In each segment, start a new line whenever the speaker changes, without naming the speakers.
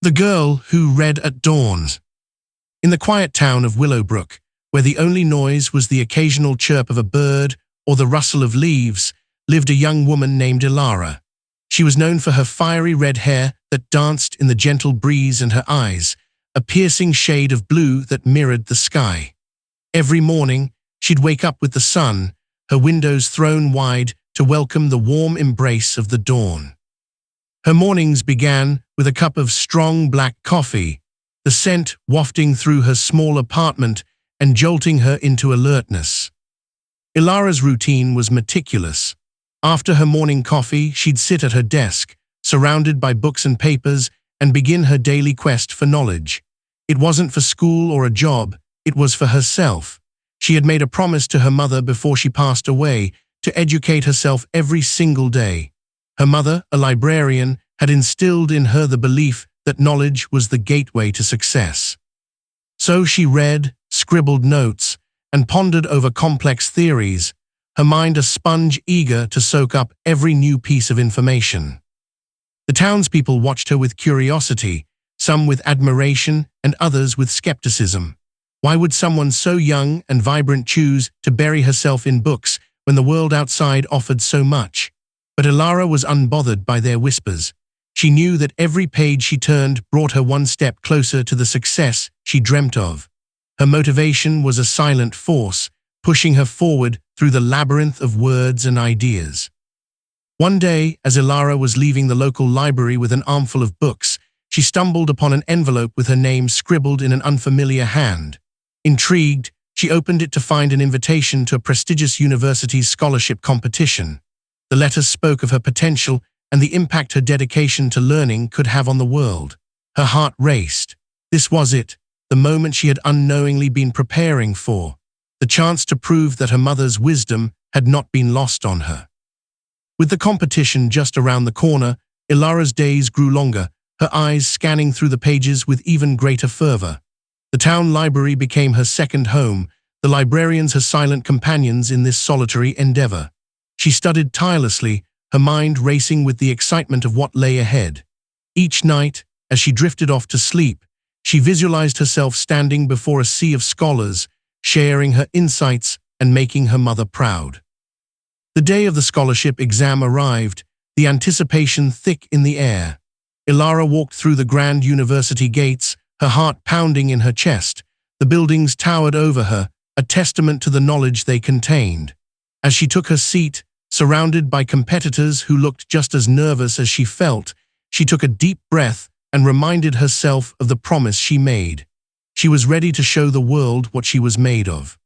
The Girl Who Read at Dawn. In the quiet town of Willowbrook, where the only noise was the occasional chirp of a bird or the rustle of leaves, lived a young woman named Elara. She was known for her fiery red hair that danced in the gentle breeze and her eyes, a piercing shade of blue that mirrored the sky. Every morning, she'd wake up with the sun, her windows thrown wide to welcome the warm embrace of the dawn. Her mornings began with a cup of strong black coffee, the scent wafting through her small apartment and jolting her into alertness. Elara's routine was meticulous. After her morning coffee, she'd sit at her desk, surrounded by books and papers, and begin her daily quest for knowledge. It wasn't for school or a job, it was for herself. She had made a promise to her mother before she passed away to educate herself every single day. Her mother, a librarian, had instilled in her the belief that knowledge was the gateway to success. So she read, scribbled notes, and pondered over complex theories, her mind a sponge eager to soak up every new piece of information. The townspeople watched her with curiosity, some with admiration and others with skepticism. Why would someone so young and vibrant choose to bury herself in books when the world outside offered so much? But Elara was unbothered by their whispers. She knew that every page she turned brought her one step closer to the success she dreamt of. Her motivation was a silent force, pushing her forward through the labyrinth of words and ideas. One day, as Elara was leaving the local library with an armful of books, she stumbled upon an envelope with her name scribbled in an unfamiliar hand. Intrigued, she opened it to find an invitation to a prestigious university's scholarship competition. The letter spoke of her potential and the impact her dedication to learning could have on the world. Her heart raced. This was it, the moment she had unknowingly been preparing for, the chance to prove that her mother's wisdom had not been lost on her. With the competition just around the corner, Elara's days grew longer, her eyes scanning through the pages with even greater fervor. The town library became her second home, the librarians her silent companions in this solitary endeavor. She studied tirelessly, her mind racing with the excitement of what lay ahead. Each night, as she drifted off to sleep, she visualized herself standing before a sea of scholars, sharing her insights and making her mother proud. The day of the scholarship exam arrived, the anticipation thick in the air. Elara walked through the grand university gates, her heart pounding in her chest. The buildings towered over her, a testament to the knowledge they contained. As she took her seat, surrounded by competitors who looked just as nervous as she felt, she took a deep breath and reminded herself of the promise she made. She was ready to show the world what she was made of.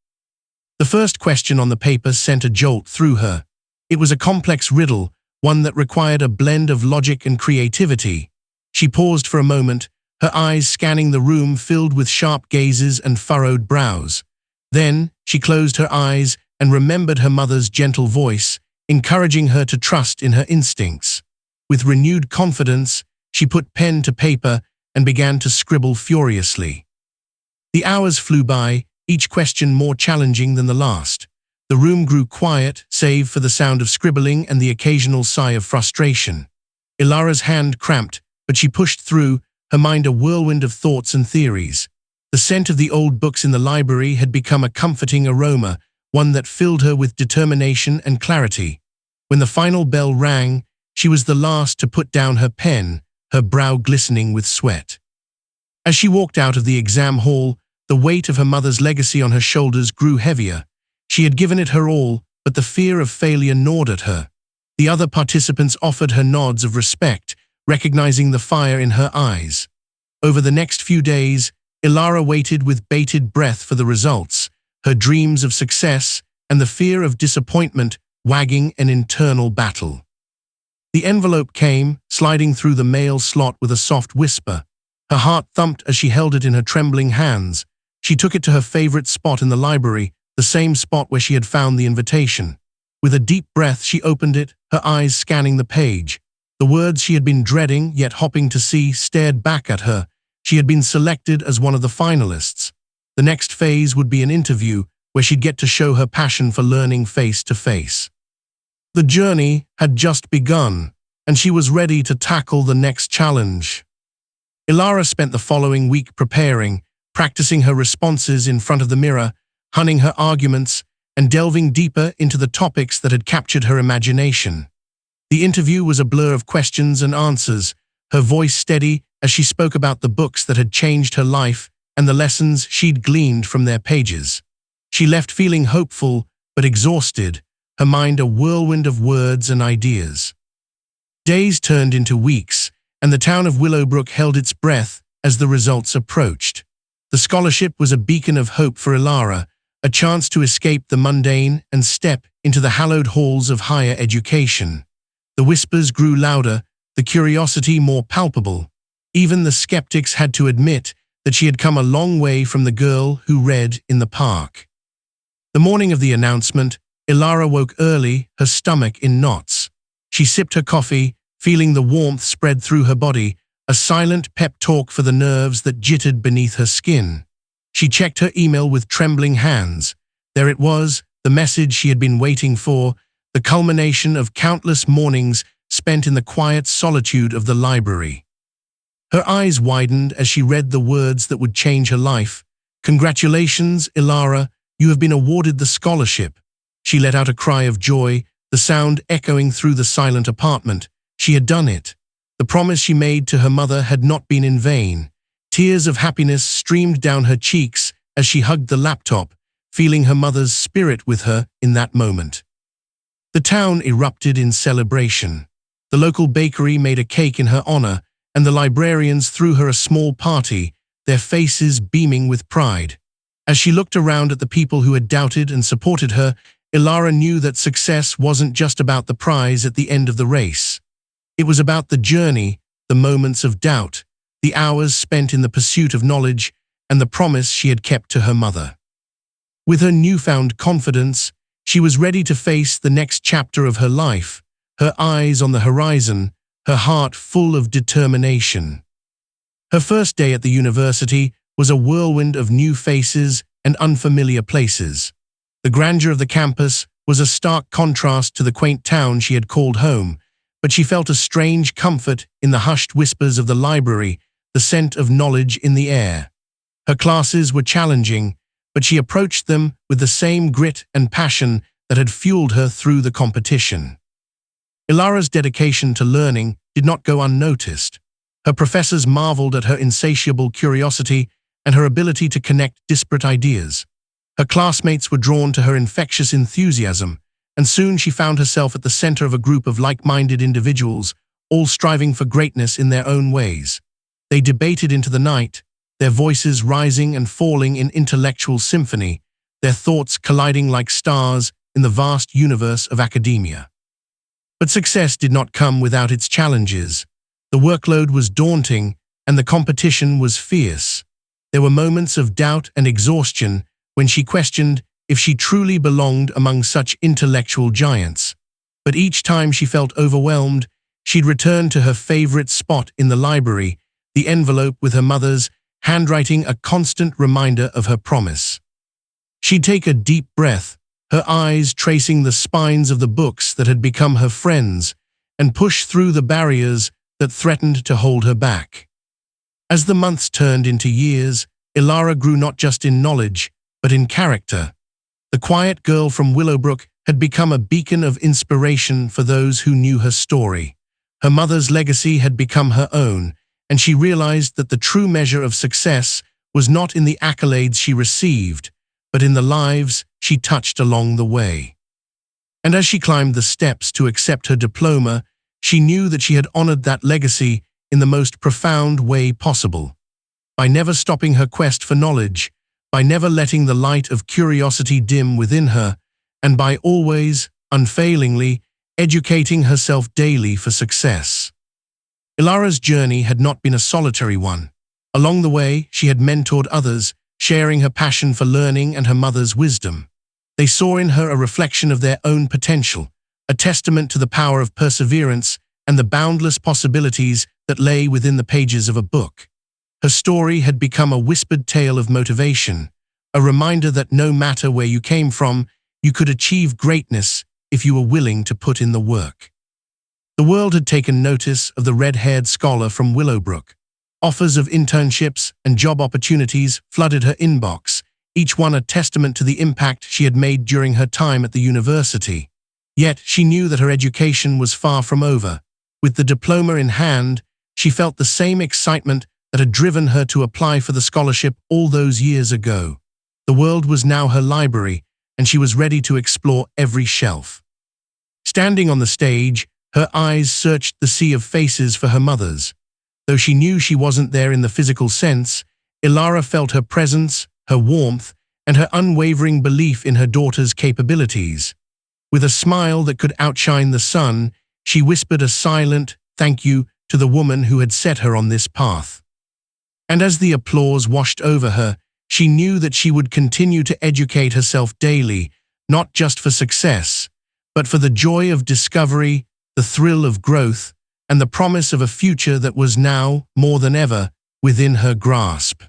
The first question on the paper sent a jolt through her. It was a complex riddle, one that required a blend of logic and creativity. She paused for a moment, her eyes scanning the room filled with sharp gazes and furrowed brows. Then, she closed her eyes and remembered her mother's gentle voice, encouraging her to trust in her instincts. With renewed confidence, she put pen to paper and began to scribble furiously. The hours flew by, each question more challenging than the last. The room grew quiet, save for the sound of scribbling and the occasional sigh of frustration. Elara's hand cramped, but she pushed through, her mind a whirlwind of thoughts and theories. The scent of the old books in the library had become a comforting aroma, one that filled her with determination and clarity. When the final bell rang, she was the last to put down her pen, her brow glistening with sweat. As she walked out of the exam hall, the weight of her mother's legacy on her shoulders grew heavier. She had given it her all, but the fear of failure gnawed at her. The other participants offered her nods of respect, recognizing the fire in her eyes. Over the next few days, Elara waited with bated breath for the results, her dreams of success and the fear of disappointment wagging an internal battle. The envelope came, sliding through the mail slot with a soft whisper. Her heart thumped as she held it in her trembling hands. She took it to her favorite spot in the library, the same spot where she had found the invitation. With a deep breath, she opened it, her eyes scanning the page. The words she had been dreading, yet hoping to see, stared back at her. She had been selected as one of the finalists. The next phase would be an interview, where she'd get to show her passion for learning face to face. The journey had just begun, and she was ready to tackle the next challenge. Elara spent the following week preparing, practicing her responses in front of the mirror, hunting her arguments, and delving deeper into the topics that had captured her imagination. The interview was a blur of questions and answers, her voice steady as she spoke about the books that had changed her life and the lessons she'd gleaned from their pages. She left feeling hopeful but exhausted, her mind a whirlwind of words and ideas. Days turned into weeks, and the town of Willowbrook held its breath as the results approached. The scholarship was a beacon of hope for Elara, a chance to escape the mundane and step into the hallowed halls of higher education. The whispers grew louder, the curiosity more palpable. Even the skeptics had to admit that she had come a long way from the girl who read in the park. The morning of the announcement, Elara woke early, her stomach in knots. She sipped her coffee, feeling the warmth spread through her body, a silent pep talk for the nerves that jittered beneath her skin. She checked her email with trembling hands. There it was, the message she had been waiting for, the culmination of countless mornings spent in the quiet solitude of the library. Her eyes widened as she read the words that would change her life. "Congratulations, Elara, you have been awarded the scholarship." She let out a cry of joy, the sound echoing through the silent apartment. She had done it. The promise she made to her mother had not been in vain. Tears of happiness streamed down her cheeks as she hugged the laptop, feeling her mother's spirit with her in that moment. The town erupted in celebration. The local bakery made a cake in her honor, and the librarians threw her a small party, their faces beaming with pride. As she looked around at the people who had doubted and supported her, Elara knew that success wasn't just about the prize at the end of the race. It was about the journey, the moments of doubt, the hours spent in the pursuit of knowledge, and the promise she had kept to her mother. With her newfound confidence, she was ready to face the next chapter of her life, her eyes on the horizon, her heart full of determination. Her first day at the university was a whirlwind of new faces and unfamiliar places. The grandeur of the campus was a stark contrast to the quaint town she had called home, but she felt a strange comfort in the hushed whispers of the library, the scent of knowledge in the air. Her classes were challenging, but she approached them with the same grit and passion that had fueled her through the competition. Elara's dedication to learning did not go unnoticed. Her professors marveled at her insatiable curiosity and her ability to connect disparate ideas. Her classmates were drawn to her infectious enthusiasm, and soon she found herself at the center of a group of like-minded individuals, all striving for greatness in their own ways. They debated into the night, their voices rising and falling in intellectual symphony, their thoughts colliding like stars in the vast universe of academia. But success did not come without its challenges. The workload was daunting, and the competition was fierce. There were moments of doubt and exhaustion when she questioned if she truly belonged among such intellectual giants. But each time she felt overwhelmed, she'd return to her favorite spot in the library, the envelope with her mother's handwriting, a constant reminder of her promise. She'd take a deep breath, her eyes tracing the spines of the books that had become her friends, and push through the barriers that threatened to hold her back. As the months turned into years, Elara grew not just in knowledge, but in character. The quiet girl from Willowbrook had become a beacon of inspiration for those who knew her story. Her mother's legacy had become her own, and she realized that the true measure of success was not in the accolades she received, but in the lives she touched along the way. And as she climbed the steps to accept her diploma, she knew that she had honored that legacy in the most profound way possible. By never stopping her quest for knowledge, by never letting the light of curiosity dim within her, and by always, unfailingly, educating herself daily for success. Elara's journey had not been a solitary one. Along the way, she had mentored others, sharing her passion for learning and her mother's wisdom. They saw in her a reflection of their own potential, a testament to the power of perseverance and the boundless possibilities that lay within the pages of a book. Her story had become a whispered tale of motivation, a reminder that no matter where you came from, you could achieve greatness if you were willing to put in the work. The world had taken notice of the red-haired scholar from Willowbrook. Offers of internships and job opportunities flooded her inbox, each one a testament to the impact she had made during her time at the university. Yet she knew that her education was far from over. With the diploma in hand, she felt the same excitement that had driven her to apply for the scholarship all those years ago. The world was now her library, and she was ready to explore every shelf. Standing on the stage, her eyes searched the sea of faces for her mother's. Though she knew she wasn't there in the physical sense, Elara felt her presence, her warmth, and her unwavering belief in her daughter's capabilities. With a smile that could outshine the sun, she whispered a silent thank you to the woman who had set her on this path. And as the applause washed over her, she knew that she would continue to educate herself daily, not just for success, but for the joy of discovery, the thrill of growth, and the promise of a future that was now, more than ever, within her grasp.